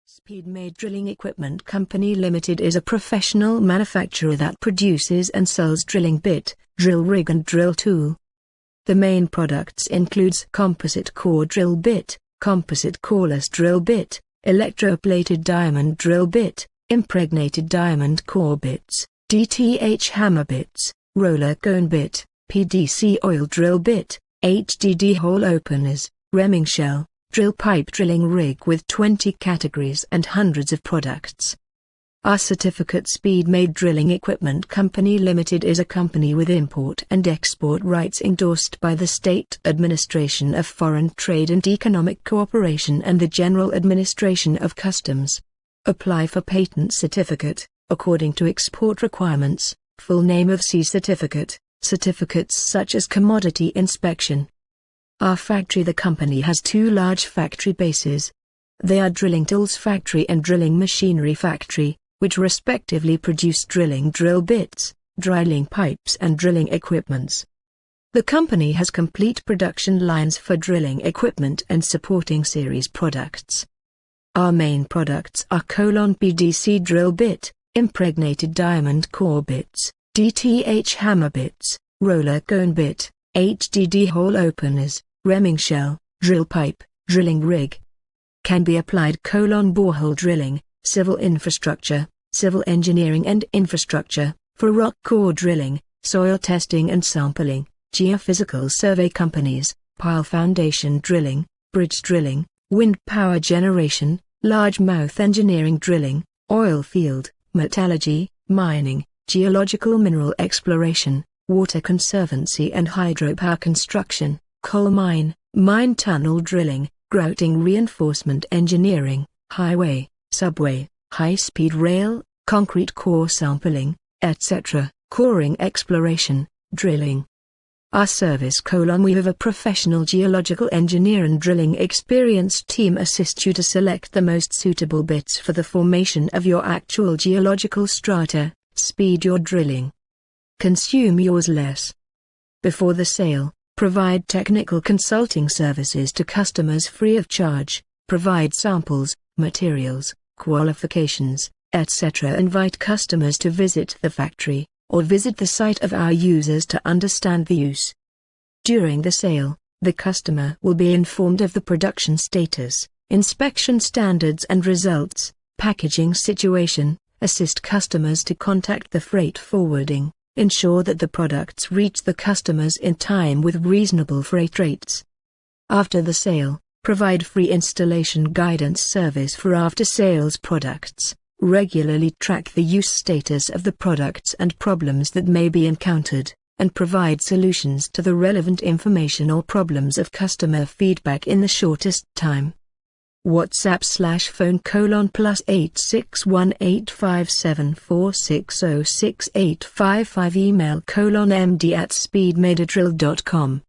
Offer-Speedmade Drilling Equipment Company Limited is a professional manufacturer that produces and sells drilling bit, drill rig and drill tool. The main products includes composite core drill bit, composite coreless drill bit, electroplated diamond drill bit, impregnated diamond core bits, DTH hammer bits, roller cone bit, PDC oil drill bit, HDD hole openers, reaming shell, drill pipe drilling rig with 20 categories and hundreds of products. Our Offer-Speedmade Drilling Equipment Company Limited is a company with import and export rights endorsed by the State Administration of Foreign Trade and Economic Cooperation and the General Administration of Customs. Apply for patent certificate, according to export requirements, full name of C certificate, certificates such as commodity inspection. Our factory. The company has two large factory bases. They are Drilling Tools Factory and Drilling Machinery Factory, which respectively produce drilling drill bits, drilling pipes and drilling equipments. The company has complete production lines for drilling equipment and supporting series products. Our main products are PDC drill bit, impregnated diamond core bits, DTH hammer bits, roller cone bit, HDD hole openers, reaming shell, drill pipe, drilling rig. Can be applied: borehole drilling, civil infrastructure, civil engineering and infrastructure, for rock core drilling, soil testing and sampling, geophysical survey companies, pile foundation drilling, bridge drilling, wind power generation, largemouth engineering drilling, oil field, metallurgy, mining, geological mineral exploration, water conservancy and hydropower construction, coal mine, mine tunnel drilling, grouting reinforcement engineering, highway, subway, high-speed rail, concrete core sampling, etc., coring exploration, drilling. Our service: we have a professional geological engineer and drilling experienced team assist you to select the most suitable bits for the formation of your actual geological strata, speed your drilling, consume yours less. Before the sale, provide technical consulting services to customers free of charge, provide samples, materials, qualifications, etc. Invite customers to visit the factory, or visit the site of our users to understand the use. During the sale, the customer will be informed of the production status, inspection standards and results, packaging situation, assist customers to contact the freight forwarding, ensure that the products reach the customers in time with reasonable freight rates. After the sale, provide free installation guidance service for after-sales products, regularly track the use status of the products and problems that may be encountered, and provide solutions to the relevant information or problems of customer feedback in the shortest time. WhatsApp/phone +861 857 460 6855. Email md@speedmadedrill.com.